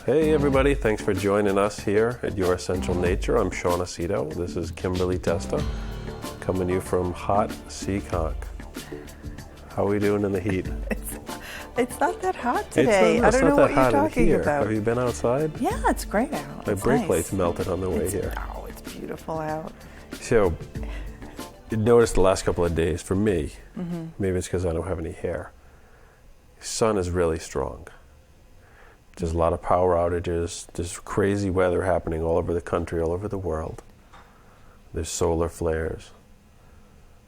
Hey everybody, thanks for joining us here at Your Essential Nature. I'm Shawn Aceto. This is Kimberly Testa, coming to you from hot Seekonk. How are we doing in the heat? It's not that hot today. I don't know what you're talking about. Have you been outside? Yeah, it's great out. My brake lights melted on the way here. Oh, it's beautiful out. So, you noticed the last couple of days, for me, maybe it's because I don't have any hair, the sun is really strong. There's a lot of power outages. There's crazy weather happening all over the country, all over the world. There's solar flares.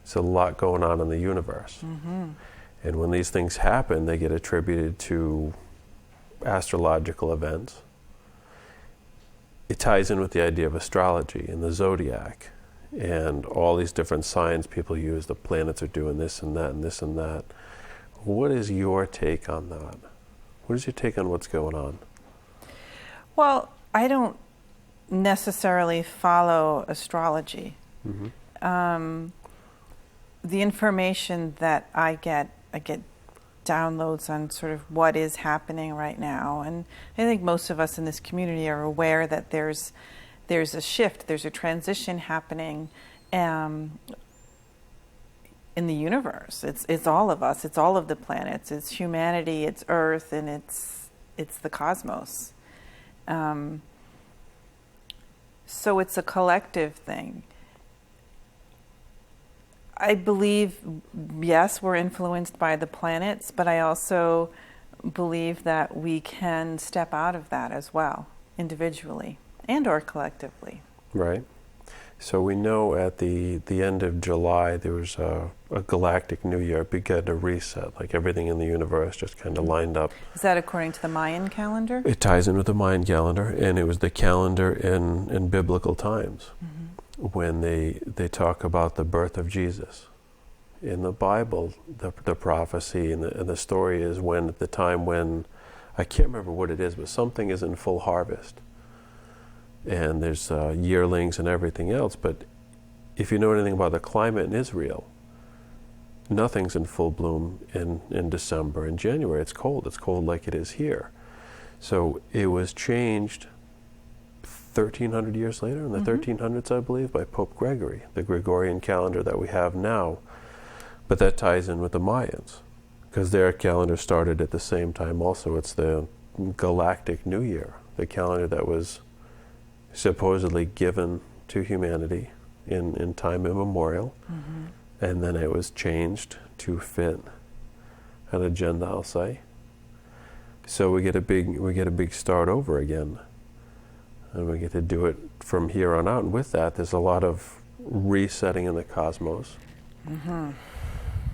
There's a lot going on in the universe. And when these things happen, they get attributed to astrological events. It ties in with the idea of astrology and the zodiac and all these different signs people use. The planets are doing this and that and this and that. What is your take on that? What is your take on what's going on? Well, I don't necessarily follow astrology. The information that I get downloads on sort of what is happening right now. And I think most of us in this community are aware that there's a shift, there's a transition happening in the universe. It's all of us. It's all of the planets. It's humanity. It's Earth, and it's the cosmos. So it's a collective thing. I believe, yes, we're influenced by the planets, but I also believe that we can step out of that as well, individually and or collectively. Right. So we know at the end of July there was a galactic new year. It began to reset, like everything in the universe just kind of lined up. Is that according to the Mayan calendar? It ties in with the Mayan calendar, and it was the calendar in biblical times when they talk about the birth of Jesus. In the Bible, the prophecy and the story is when, at the time when, I can't remember what it is, but something is in full harvest. And there's yearlings and everything else, but if you know anything about the climate in Israel, nothing's in full bloom in December and January. It's cold like it is here. So it was changed 1,300 years later, in the 1300s, I believe, by Pope Gregory, the Gregorian calendar that we have now. But that ties in with the Mayans, because their calendar started at the same time also. It's the Galactic New Year, the calendar that was supposedly given to humanity in time immemorial, and then it was changed to fit an agenda, I'll say. So we get a big start over again, and we get to do it from here on out. And with that, there's a lot of resetting in the cosmos.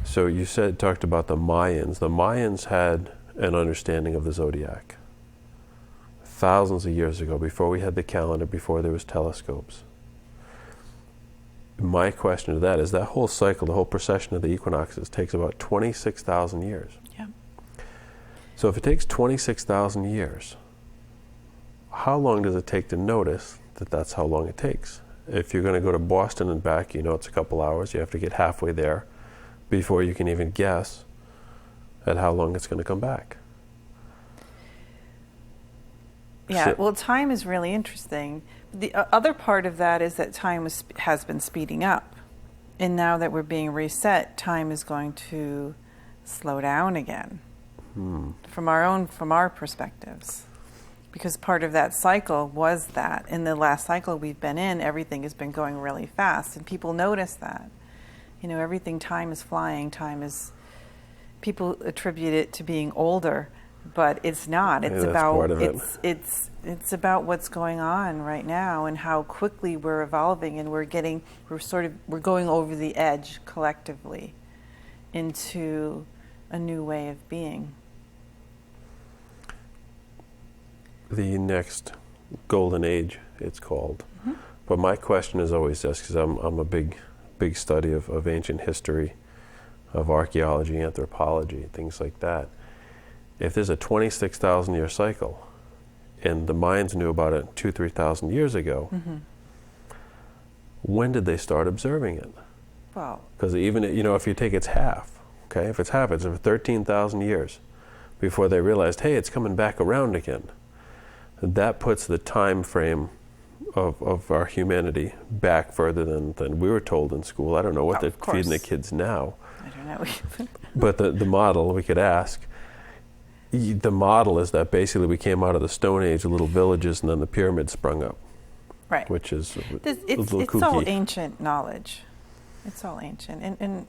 So you talked about the Mayans. The Mayans had an understanding of the zodiac. Thousands of years ago, before we had the calendar, before there was telescopes. My question to that is that whole cycle, the whole precession of the equinoxes, takes about 26,000 years. Yeah. So if it takes 26,000 years, how long does it take to notice that that's how long it takes? If you're going to go to Boston and back, you know it's a couple hours. You have to get halfway there before you can even guess at how long it's going to come back. Yeah, well, time is really interesting. The other part of that is that time has been speeding up. And now that we're being reset, time is going to slow down again from our perspectives. Because part of that cycle was that. In the last cycle we've been in, everything has been going really fast. And people notice that. You know, time is flying. People attribute it to being older. But it's not. It's about what's going on right now and how quickly we're evolving, and we're going over the edge collectively into a new way of being. The next golden age, it's called. But my question is always this, because I'm a big big study of ancient history, of archaeology, anthropology, things like that. If there's a 26,000 year cycle, and the Mayans knew about it 2,000-3,000 years ago, when did they start observing it? Well, because even, if you take its half, okay, if it's half, it's over 13,000 years before they realized, hey, it's coming back around again. And that puts the time frame of our humanity back further than we were told in school. I don't know what they're feeding the kids now. I don't know. But the model, we could ask, the model is that basically we came out of the Stone Age, little villages, and then the pyramids sprung up. Right. Which is it's all ancient knowledge. It's all ancient. And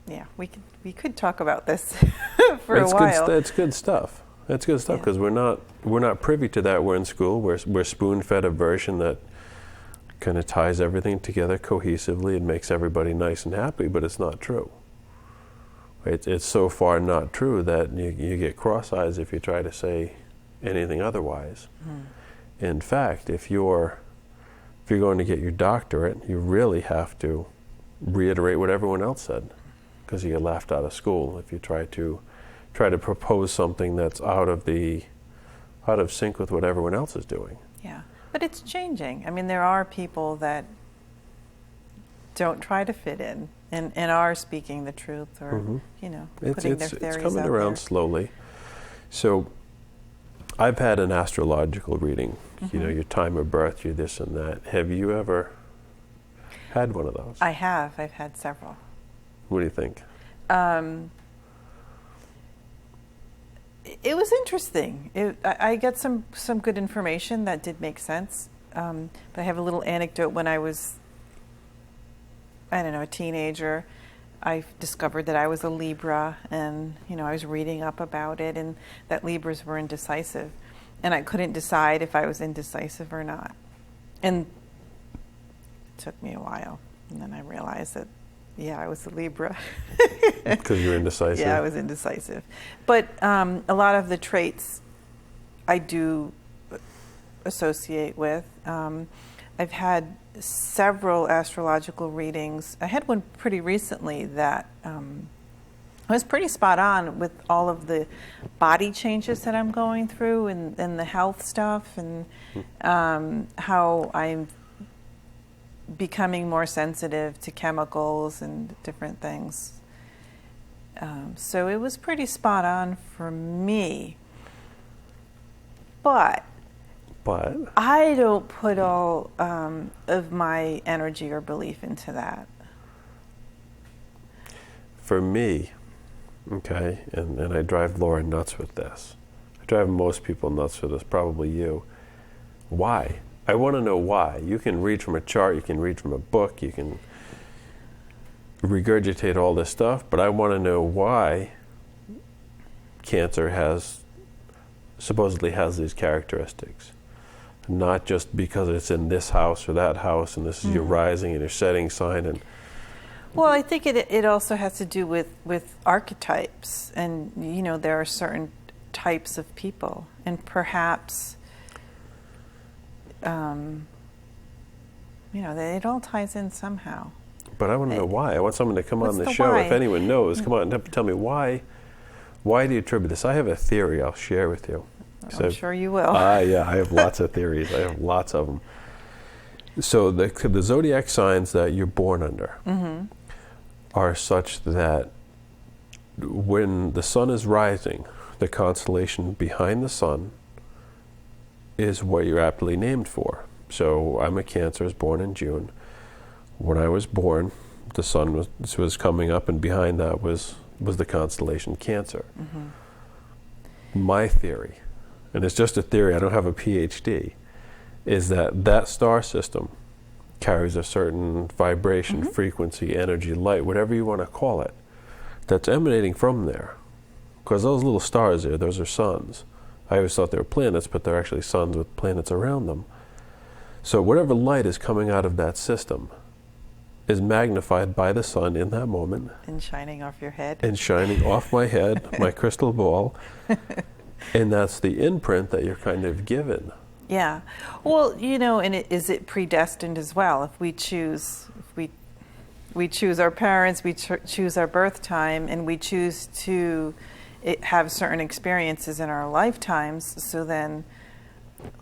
yeah, we could talk about this for a while. It's good stuff. It's good stuff because we're not privy to that. We're in school. We're spoon-fed a version that kind of ties everything together cohesively and makes everybody nice and happy, but it's not true. It's so far not true that you get cross eyes if you try to say anything otherwise. In fact, if you're going to get your doctorate, you really have to reiterate what everyone else said, because you get laughed out of school if you try to propose something that's out of sync with what everyone else is doing. Yeah, but it's changing. I mean, there are people that don't try to fit in and are speaking the truth, or putting their theories it's coming out around there. slowly. So I've had an astrological reading, your time of birth, your this and that. Have you ever had one of those? I have. I've had several. What do you think? It was interesting. I got some good information that did make sense. But I have a little anecdote. When I was, a teenager, I discovered that I was a Libra, and I was reading up about it, and that Libras were indecisive, and I couldn't decide if I was indecisive or not. And it took me a while, and then I realized that, I was a Libra. Because you're indecisive? Yeah, I was indecisive. But a lot of the traits I do associate with. I've had several astrological readings. I had one pretty recently that was pretty spot on with all of the body changes that I'm going through and the health stuff, and how I'm becoming more sensitive to chemicals and different things. So it was pretty spot on for me. But I don't put all of my energy or belief into that. For me, okay, and I drive Laura nuts with this. I drive most people nuts with this, probably you. Why? I want to know why. You can read from a chart, you can read from a book, you can regurgitate all this stuff, but I want to know why Cancer supposedly has these characteristics. Not just because it's in this house or that house, and this is your rising and your setting sign. And well, I think it also has to do with archetypes, and there are certain types of people, and perhaps it all ties in somehow. But I want to know why. I want someone to come on the show. Why? If anyone knows, come on and tell me why. Why do you attribute this? I have a theory I'll share with you. I'm sure you will. Yeah, I have lots of theories. I have lots of them. So the zodiac signs that you're born under are such that when the sun is rising, the constellation behind the sun is what you're aptly named for. So I'm a Cancer, I was born in June. When I was born, the sun was coming up, and behind that was the constellation Cancer. My theory, and it's just a theory, I don't have a PhD, is that star system carries a certain vibration, frequency, energy, light, whatever you want to call it, that's emanating from there. Because those little stars there, those are suns. I always thought they were planets, but they're actually suns with planets around them. So whatever light is coming out of that system is magnified by the sun in that moment. And shining off your head. And shining off my head, my crystal ball. And that's the imprint that you're kind of given. Yeah. Well, and is it predestined as well? If we choose, We choose our parents, we choose our birth time, and we choose to have certain experiences in our lifetimes. So then,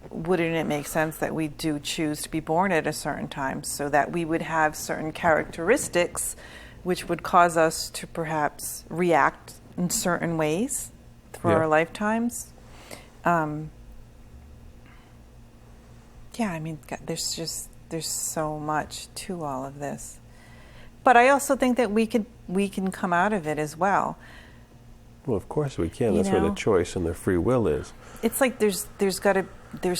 wouldn't it make sense that we do choose to be born at a certain time so that we would have certain characteristics which would cause us to perhaps react in certain ways through our lifetimes? I mean, God, there's so much to all of this. But I also think that we can come out of it as well. Well, of course we can. That's where the choice and the free will is. It's like there's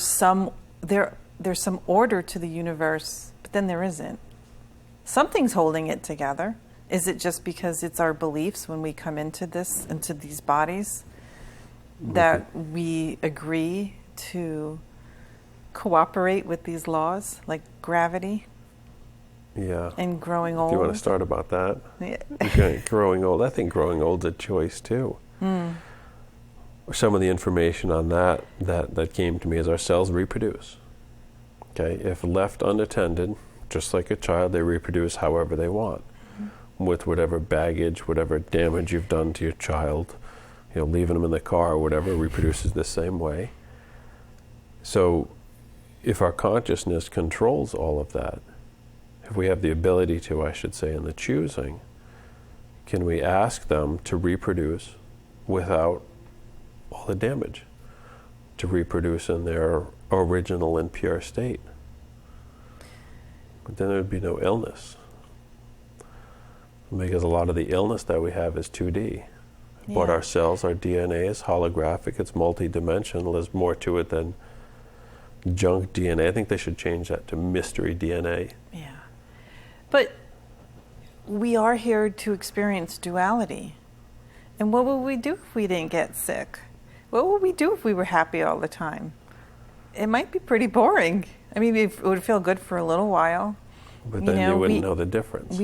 some order to the universe, but then there isn't. Something's holding it together. Is it just because it's our beliefs when we come into these bodies, that we agree to cooperate with these laws, like gravity? Yeah. And growing old. Do you want to start about that? Yeah. Okay, growing old. I think growing old's a choice too. Some of the information on that came to me is our cells reproduce. Okay, if left unattended, just like a child, they reproduce however they want, with whatever baggage, whatever damage you've done to your child. Leaving them in the car or whatever reproduces the same way. So, if our consciousness controls all of that, if we have the ability to, I should say, in the choosing, can we ask them to reproduce without all the damage, to reproduce in their original and pure state? But then there would be no illness, because a lot of the illness that we have is 2D. But our cells, our DNA is holographic, it's multidimensional, there's more to it than junk DNA. I think they should change that to mystery DNA. Yeah. But we are here to experience duality. And what would we do if we didn't get sick? What would we do if we were happy all the time? It might be pretty boring. I mean, it would feel good for a little while. But then you wouldn't know the difference.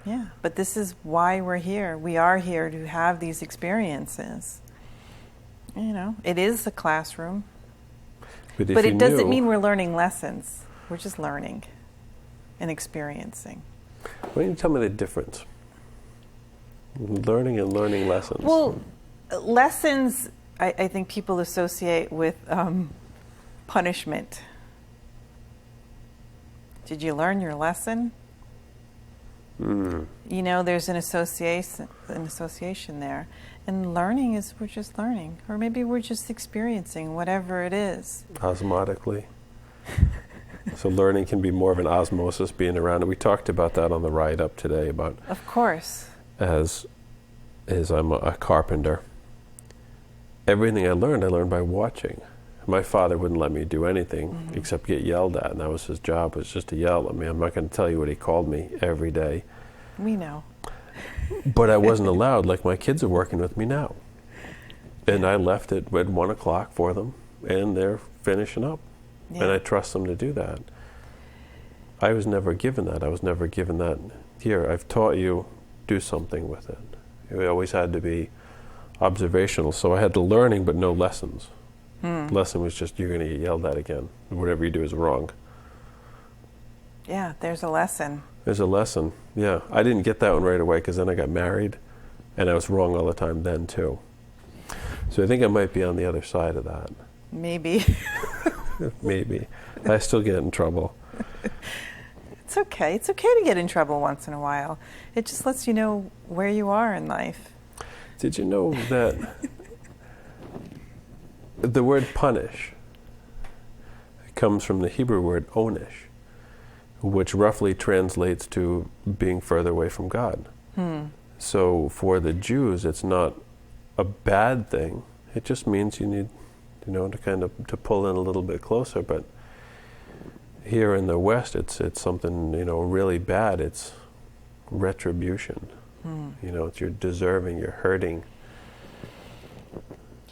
Yeah, but this is why we're here. We are here to have these experiences. It is a classroom. But it doesn't mean we're learning lessons. We're just learning and experiencing. Why don't you tell me the difference? Learning and learning lessons. Well, lessons, I think people associate with punishment. Did you learn your lesson? There's an association there. And learning is we're just learning. Or maybe we're just experiencing whatever it is. Osmotically. So learning can be more of an osmosis, being around it. We talked about that on the ride up today. Of course. As I'm a carpenter, everything I learned by watching. My father wouldn't let me do anything except get yelled at, and that was his job, was just to yell at me. I'm not going to tell you what he called me every day. We know. But I wasn't allowed, like my kids are working with me now. And I left it at 1 o'clock for them, and they're finishing up. Yeah. And I trust them to do that. I was never given that. I was never given that, here, I've taught you, do something with it. It always had to be observational. So I had the learning, but no lessons. Lesson was just, you're going to get yelled at again. Whatever you do is wrong. Yeah, there's a lesson. There's a lesson, yeah. I didn't get that one right away because then I got married and I was wrong all the time then too. So I think I might be on the other side of that. Maybe. Maybe. I still get in trouble. It's okay. It's okay to get in trouble once in a while. It just lets you know where you are in life. Did you know that the word punish comes from the Hebrew word onish, which roughly translates to being further away from God. So for the Jews, it's not a bad thing. It just means you need, to kind of to pull in a little bit closer. But here in the West, it's something really bad. It's retribution. It's you're deserving. You're hurting.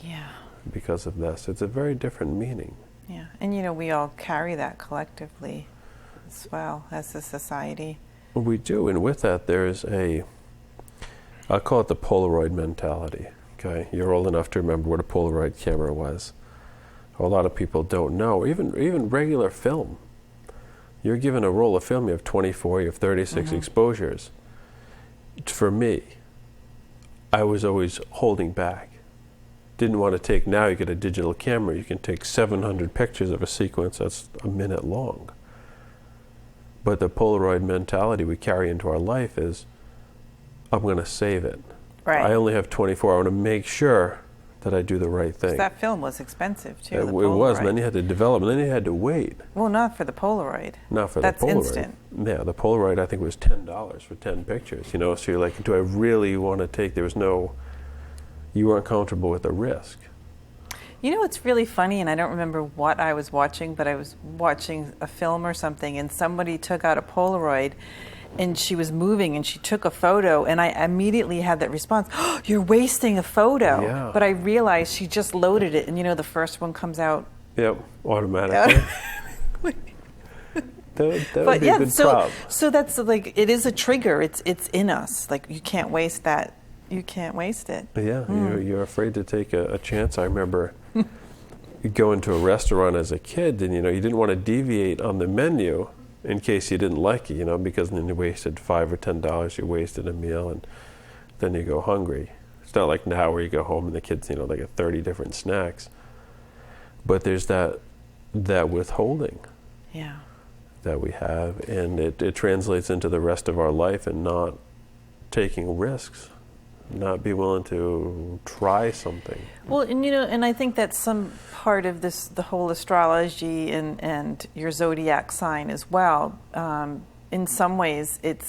Yeah. Because of this, it's a very different meaning. Yeah, and we all carry that collectively as well as a society. Well, we do, and with that there's I call it the Polaroid mentality. Okay, you're old enough to remember what a Polaroid camera was. A lot of people don't know. Even regular film. You're given a roll of film, you have 24, you have 36 exposures. For me, I was always holding back. Didn't want to take, now you get a digital camera, you can take 700 pictures of a sequence that's a minute long. But the Polaroid mentality we carry into our life is, I'm going to save it. Right. I only have 24, I want to make sure that I do the right thing. That film was expensive too. It was, and then you had to develop, and then you had to wait. Well, not for the Polaroid. Not for That's the Polaroid. Instant. Yeah, the Polaroid I think was $10 for 10 pictures. You know, so you're like, do I really want to take? There was no. You weren't comfortable with the risk. You know, it's really funny, and I don't remember what I was watching, but I was watching a film or something, and somebody took out a Polaroid, and she was moving, and she took a photo, and I immediately had that response, oh, you're wasting a photo. Yeah. But I realized she just loaded it, and you know, the first one comes out. Yep, automatically. that would be a good prop. So that's like, it is a trigger. It's in us. Like, you can't waste that. You can't waste it. Yeah, you're afraid to take a chance. I remember going to a restaurant as a kid, and you know, you didn't want to deviate on the menu in case you didn't like it, you know, because then you wasted $5 or $10, you wasted a meal, and then you go hungry. It's not like now where you go home and the kids, you know, they get 30 different snacks. But there's that withholding that we have, and it translates into the rest of our life and not taking risks, not be willing to try something. Well, and you know, and I think that's some part of this, the whole astrology and your zodiac sign as well. In some ways, it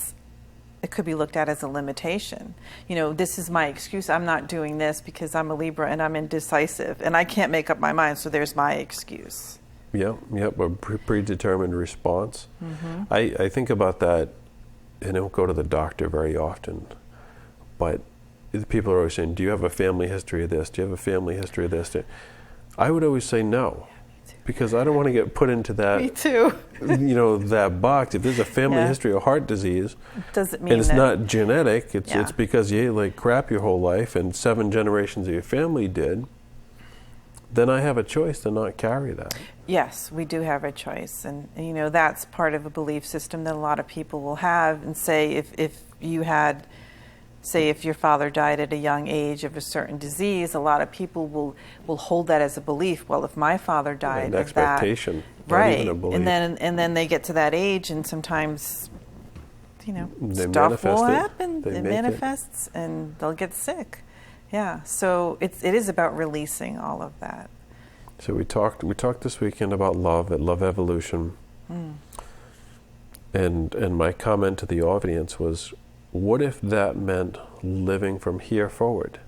could be looked at as a limitation. You know, this is my excuse. I'm not doing this because I'm a Libra and I'm indecisive and I can't make up my mind. So there's my excuse. Yep, a predetermined response. I think about that. I don't go to the doctor very often, but people are always saying, do you have a family history of this? Do you have a family history of this? I would always say no, because I don't want to get put into that. Me too. You know, that box. If there's a family history of heart disease, doesn't mean and it's that not genetic, it's because you ate like crap your whole life and 7 generations of your family did, then I have a choice to not carry that. Yes, we do have a choice. And you know, that's part of a belief system that a lot of people will have and say, if you had, say if your father died at a young age of a certain disease, a lot of people will hold that as a belief. Well, if my father died an of expectation, that, right? Even a belief. And then they get to that age, and sometimes, you know, they stuff will manifest it. happen. It manifests, and they'll get sick. Yeah. So it is about releasing all of that. So we talked this weekend about love, at Love Evolution, and my comment to the audience was, what if that meant living from here forward,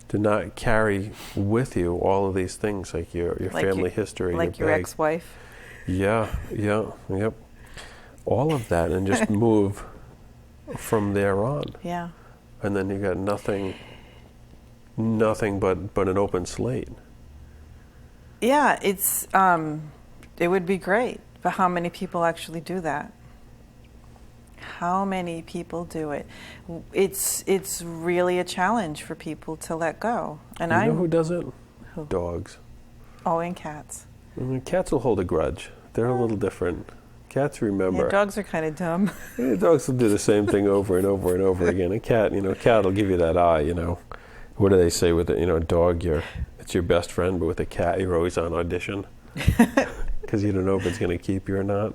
to not carry with you all of these things like your family history, like your ex-wife? Yep. All of that, and just move from there on. Yeah. And then you got nothing but an open slate. Yeah, it would be great, but how many people actually do that? How many people do it? It's really a challenge for people to let go. And you know who does it? Who? Dogs. Oh, and cats. I mean, cats will hold a grudge. They're a little different. Cats remember. Yeah, dogs are kind of dumb. Yeah, dogs will do the same thing over and over and over again. A cat, cat will give you that eye, What do they say with it? A dog, it's your best friend, but with a cat, you're always on audition. Because you don't know if it's going to keep you or not.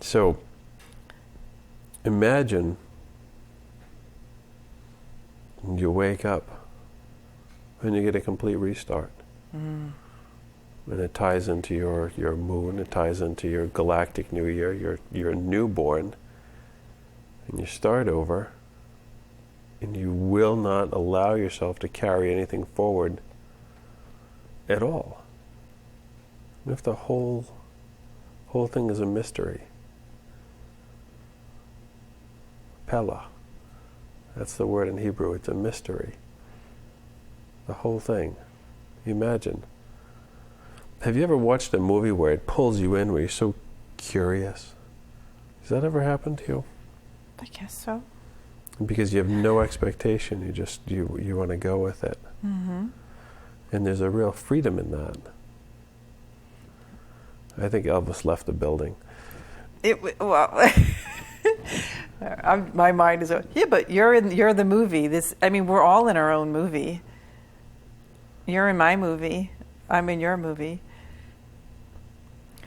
So, imagine you wake up and you get a complete restart. And it ties into your moon, it ties into your galactic new year, you're newborn, and you start over, and you will not allow yourself to carry anything forward at all. And if the whole thing is a mystery. Pella. That's the word in Hebrew. It's a mystery. The whole thing. Imagine. Have you ever watched a movie where it pulls you in, where you're so curious? Has that ever happened to you? I guess so. Because you have no expectation. You want to go with it. Mm-hmm. And there's a real freedom in that. I think Elvis left the building. Well, my mind is, yeah, but you're the movie. We're all in our own movie. You're in my movie. I'm in your movie.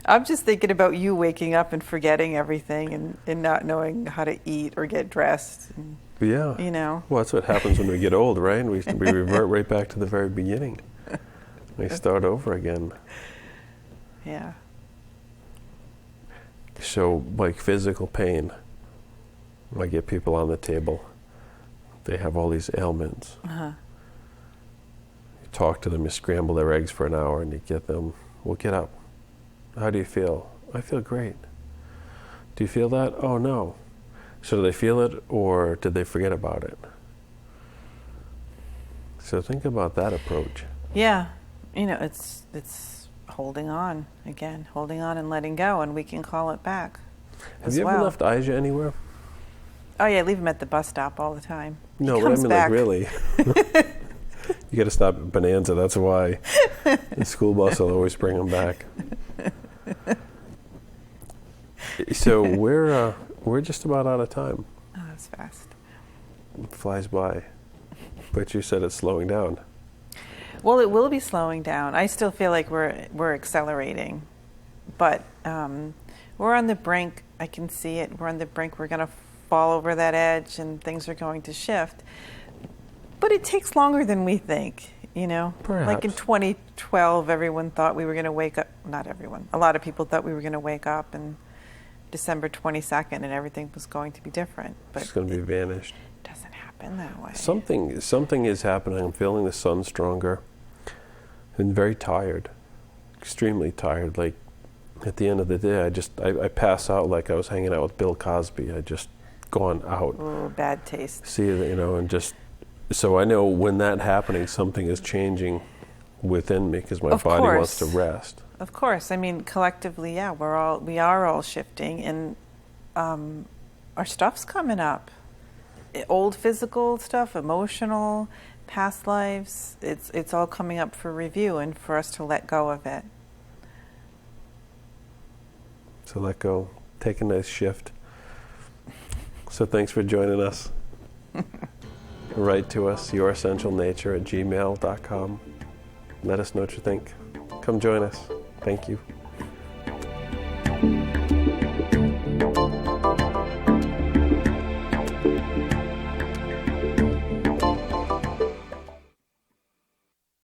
I'm just thinking about you waking up and forgetting everything and not knowing how to eat or get dressed. And, yeah. You know. Well, that's what happens when we get old, right? We revert right back to the very beginning. We start over again. Yeah. So, like physical pain, I get people on the table. They have all these ailments. Uh-huh. You talk to them, you scramble their eggs for an hour, and you get them, well, get up. How do you feel? I feel great. Do you feel that? Oh, no. So do they feel it, or did they forget about it? So think about that approach. Yeah. It's holding on and letting go, and we can call it back. Have you ever left Aisha anywhere? Oh yeah, I leave him at the bus stop all the time. No, but I mean, like, really. You got to stop at Bonanza. That's why the school bus will always bring them back. So we're just about out of time. Oh, that's fast. It flies by. But you said it's slowing down. Well, it will be slowing down. I still feel like we're accelerating, but we're on the brink. I can see it. We're on the brink. We're going to fall over that edge, and things are going to shift. But it takes longer than we think, Perhaps. Like in 2012, everyone thought we were going to wake up. Not everyone. A lot of people thought we were going to wake up in December 22nd, and everything was going to be different. But it's going to be vanished. It doesn't happen that way. Something is happening. I'm feeling the sun stronger. I'm very tired, extremely tired. Like at the end of the day, I pass out like I was hanging out with Bill Cosby. I just gone out. Oh, bad taste. See, and just so I know when that's happening, something is changing within me because my body wants to rest. Of course. I mean, collectively, yeah, we are all shifting, and our stuff's coming up. Old physical stuff, emotional, past lives, it's all coming up for review and for us to let go of it. So let go. Take a nice shift. So thanks for joining us. Write to us, youressentialnature@gmail.com. Let us know what you think. Come join us. Thank you.